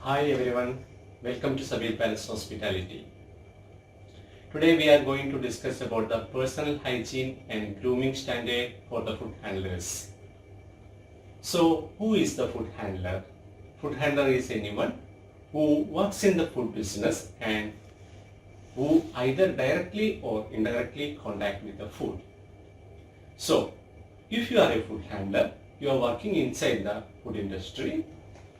Hi everyone, welcome to Sabir Palace Hospitality. Today we are going to discuss about the personal hygiene and grooming standard for the food handlers. So who is the food handler? Food handler is anyone who works in the food business and who either directly or indirectly contact with the food. So if you are a food handler, you are working inside the food industry,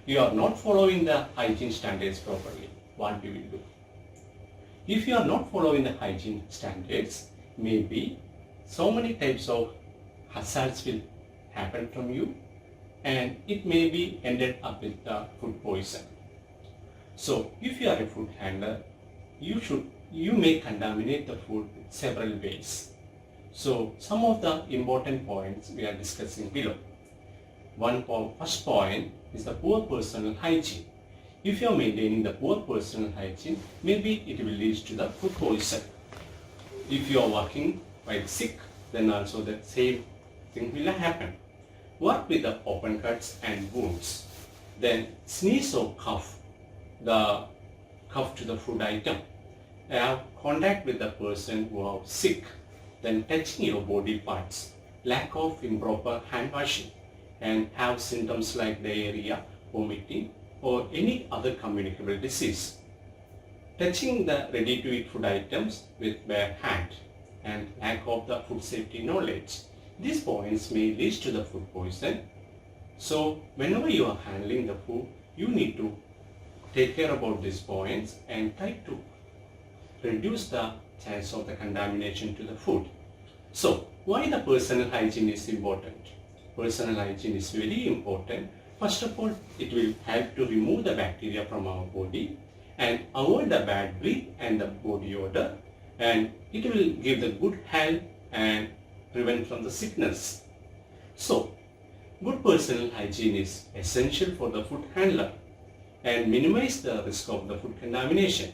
you are not following the hygiene standards properly, what you will do? If you are not following the hygiene standards, maybe so many types of hazards will happen from you and it may be ended up with the food poison. So if you are a food handler, you may contaminate the food in several ways. So some of the important points we are discussing below. First point is the poor personal hygiene. If you are maintaining the poor personal hygiene, maybe it will lead to the food poison. If you are working while sick, then also the same thing will happen. Work with the open cuts and wounds. Then sneeze or cough to the food item. Have contact with the person who is sick. Then touching your body parts. Lack of improper hand washing. And have symptoms like diarrhea, vomiting, or any other communicable disease. Touching the ready-to-eat food items with bare hand and lack of the food safety knowledge. These points may lead to the food poison. So whenever you are handling the food, you need to take care about these points and try to reduce the chance of the contamination to the food. So why the personal hygiene is important? Personal hygiene is very important. First of all, it will help to remove the bacteria from our body and avoid the bad breath and the body odor, and it will give the good health and prevent from the sickness. So, good personal hygiene is essential for the food handler and minimize the risk of the food contamination.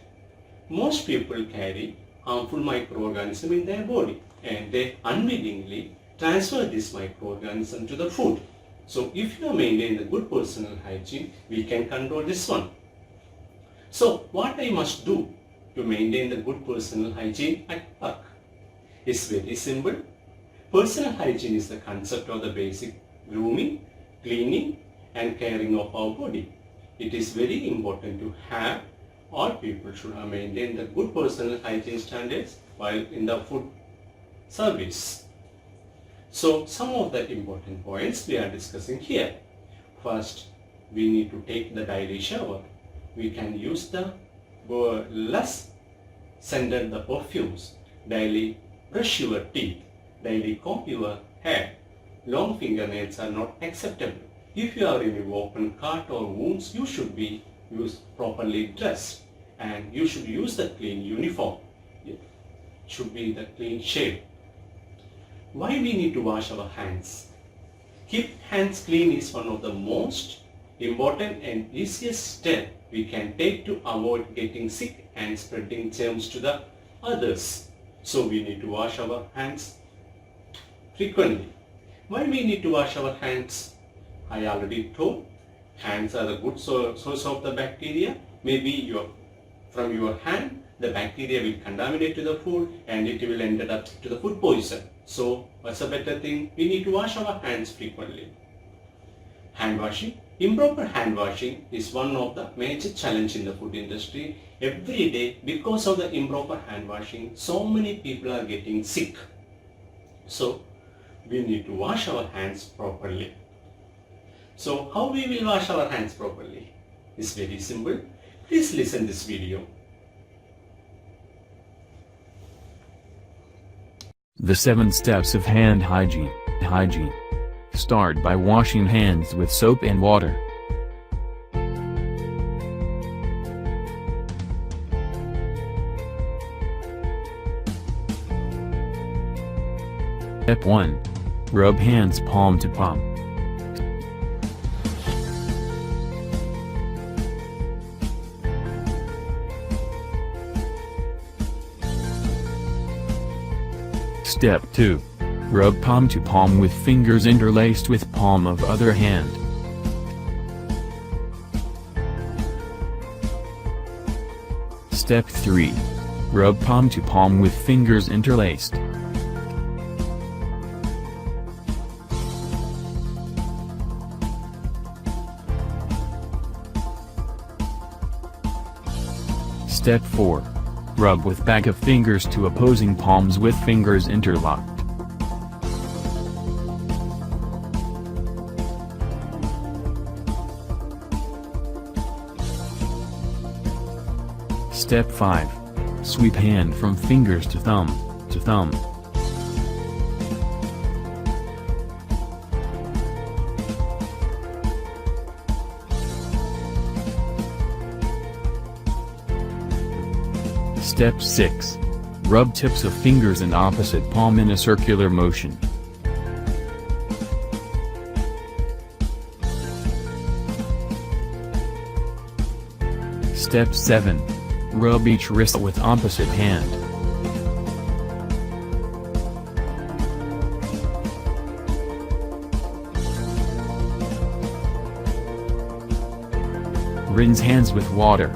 Most people carry harmful microorganisms in their body and they unwittingly transfer this microorganism to the food. So if you maintain the good personal hygiene, we can control this one. So what I must do to maintain the good personal hygiene at work? It's very simple. Personal hygiene is the concept of the basic grooming, cleaning and caring of our body. It is very important to have all people should maintain the good personal hygiene standards while in the food service. So some of the important points we are discussing here. First, we need to take the daily shower. We can use the less scented the perfumes. Daily brush your teeth. Daily comb your hair. Long fingernails are not acceptable. If you are in an open cut or wounds, you should be properly dressed and you should use the clean uniform. It should be the clean shave. Why we need to wash our hands? Keep hands clean is one of the most important and easiest step we can take to avoid getting sick and spreading germs to the others. So we need to wash our hands frequently. Why we need to wash our hands? I already told, hands are the good source of the bacteria. Maybe from your hand, the bacteria will contaminate to the food and it will end up to the food poison. So what's a better thing? We need to wash our hands frequently. Hand washing. Improper hand washing is one of the major challenges in the food industry. Every day, because of the improper hand washing, so many people are getting sick. So we need to wash our hands properly. So how we will wash our hands properly? It's very simple. Please listen this video. The 7 steps of hand hygiene. Hygiene. Start by washing hands with soap and water. Step 1. Rub hands palm to palm. Step 2. Rub palm to palm with fingers interlaced with palm of other hand. Step 3. Rub palm to palm with fingers interlaced. Step 4. Rub with back of fingers to opposing palms with fingers interlocked. Step 5. Sweep hand from fingers to thumb, to thumb. Step 6. Rub tips of fingers and opposite palm in a circular motion. Step 7. Rub each wrist with opposite hand. Rinse hands with water.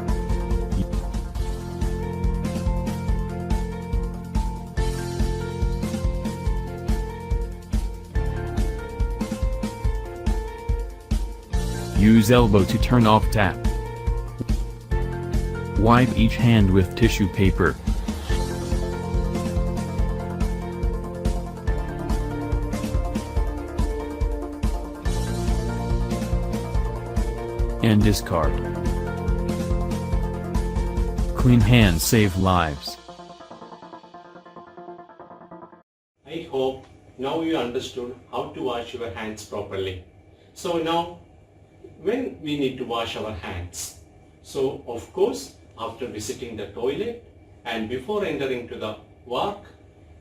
Use elbow to turn off tap. Wipe each hand with tissue paper. And discard. Clean hands save lives. I hope now you understood how to wash your hands properly. So now, when we need to wash our hands? So of course, after visiting the toilet and before entering to the work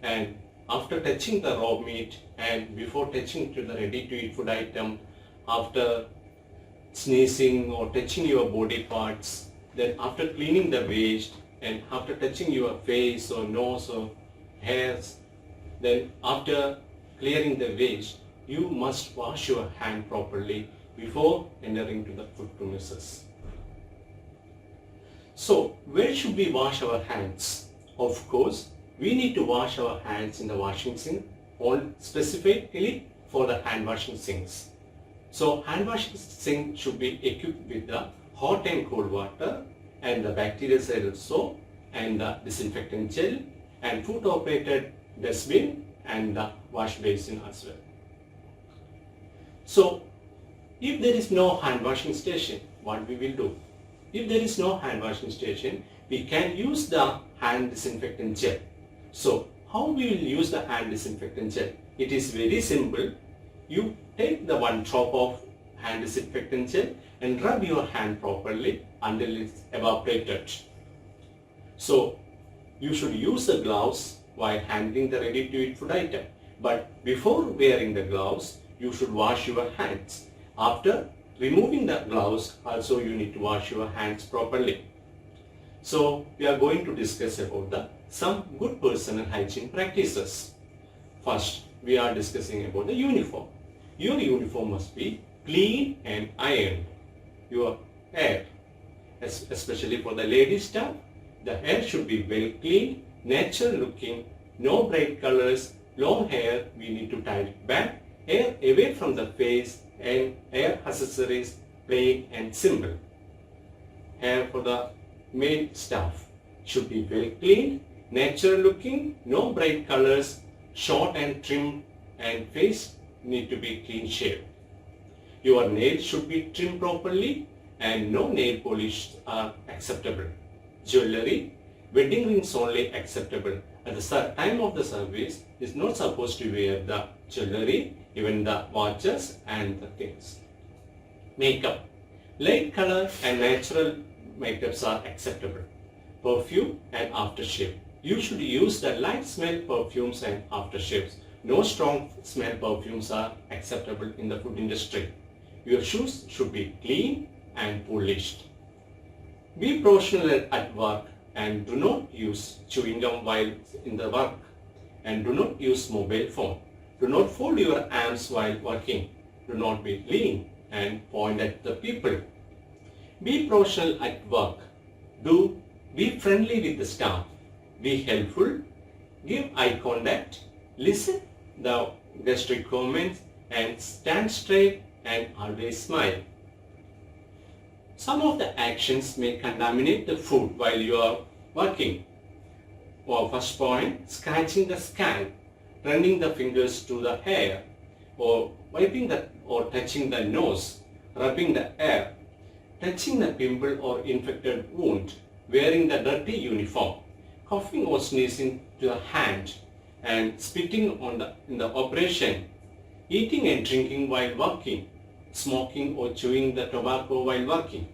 and after touching the raw meat and before touching to the ready-to-eat food item, after sneezing or touching your body parts, then after cleaning the waste and after touching your face or nose or hairs, then after clearing the waste, you must wash your hand properly before entering to the food premises. So, where should we wash our hands? Of course, we need to wash our hands in the washing sink, all specifically for the hand washing sinks. So, hand washing sink should be equipped with the hot and cold water and the bactericidal soap and the disinfectant gel and foot operated dustbin and the wash basin as well. So, if there is no hand washing station, what we will do? If there is no hand washing station, we can use the hand disinfectant gel. So, how we will use the hand disinfectant gel? It is very simple. You take the one drop of hand disinfectant gel and rub your hand properly until it's evaporated. So, you should use the gloves while handling the ready-to-eat food item. But before wearing the gloves, you should wash your hands. After removing the gloves, also you need to wash your hands properly. So we are going to discuss about some good personal hygiene practices. First, we are discussing about the uniform. Your uniform must be clean and ironed. Your hair, especially for the ladies staff, the hair should be well clean, natural looking, no bright colors, long hair we need to tie it back, hair away from the face, and hair accessories plain and simple. Hair for the male staff should be well cleaned, natural looking, no bright colors, short and trimmed, and face need to be clean shaved. Your nails should be trimmed properly and no nail polish are acceptable. Jewelry, wedding rings only acceptable. At the time of the service is not supposed to wear the jewelry, even the watches and the things. Makeup. Light color and natural makeups are acceptable. Perfume and aftershave. You should use the light smell perfumes and aftershaves. No strong smell perfumes are acceptable in the food industry. Your shoes should be clean and polished. Be professional at work and do not use chewing gum while in the work. And do not use mobile phone. Do not fold your arms while working. Do not be lean and point at the people. Be professional at work. Do Be friendly with the staff. Be helpful. Give eye contact. Listen the guest comments and stand straight and always smile. Some of the actions may contaminate the food while you are working. Or first point, scratching the scalp, running the fingers to the hair, or wiping or touching the nose, rubbing the hair, touching the pimple or infected wound, wearing the dirty uniform, coughing or sneezing to the hand, and spitting in the operation, eating and drinking while working, smoking or chewing the tobacco while working.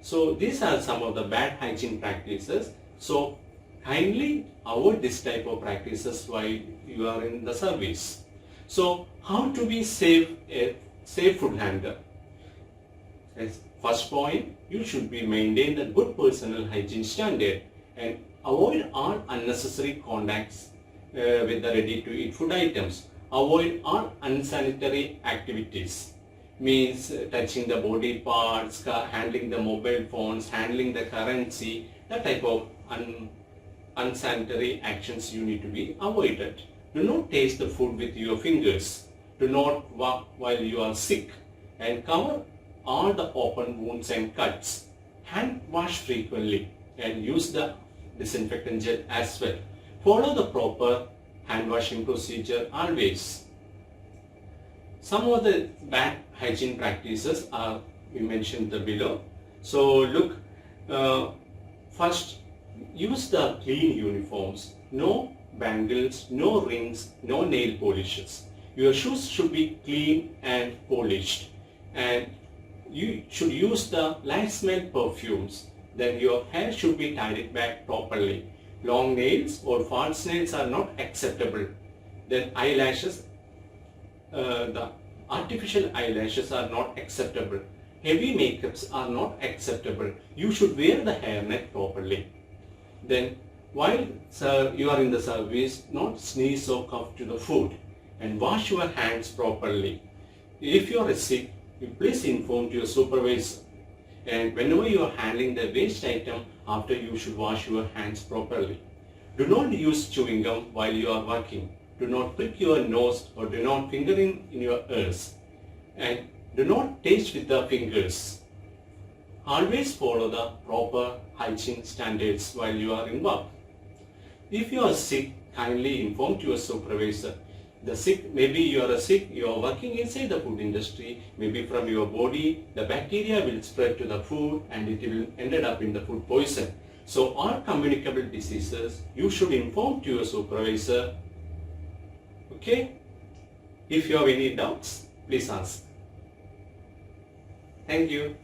So these are some of the bad hygiene practices. So kindly avoid this type of practices while you are in the service. So how to be a safe food handler? As first point, you should be maintain a good personal hygiene standard and avoid all unnecessary contacts with the ready-to-eat food items. Avoid all unsanitary activities. Means touching the body parts, handling the mobile phones, handling the currency, that type of unsanitary actions you need to be avoided. Do not taste the food with your fingers. Do not walk while you are sick, and cover all the open wounds and cuts. Hand wash frequently and use the disinfectant gel as well. Follow the proper hand washing procedure always. Some of the bad hygiene practices are we mentioned below. So look, first use the clean uniforms. No bangles, no rings, no nail polishes. Your shoes should be clean and polished, and you should use the light smell perfumes. Then your hair should be tied back properly. Long nails or false nails are not acceptable. Then eyelashes, the artificial eyelashes are not acceptable. Heavy makeups are not acceptable. You should wear the hairnet properly. Then while you are in the service, not sneeze or cough to the food, and wash your hands properly. If you are sick, you please inform to your supervisor. And whenever you are handling the waste item, after you should wash your hands properly. Do not use chewing gum while you are working. Do not prick your nose or do not finger in your ears. And do not taste with the fingers. Always follow the proper hygiene standards while you are in work. If you are sick, kindly inform to your supervisor. Maybe you are sick, you are working inside the food industry, maybe from your body, the bacteria will spread to the food and it will ended up in the food poison. So all communicable diseases, you should inform to your supervisor. Okay? If you have any doubts, please ask. Thank you.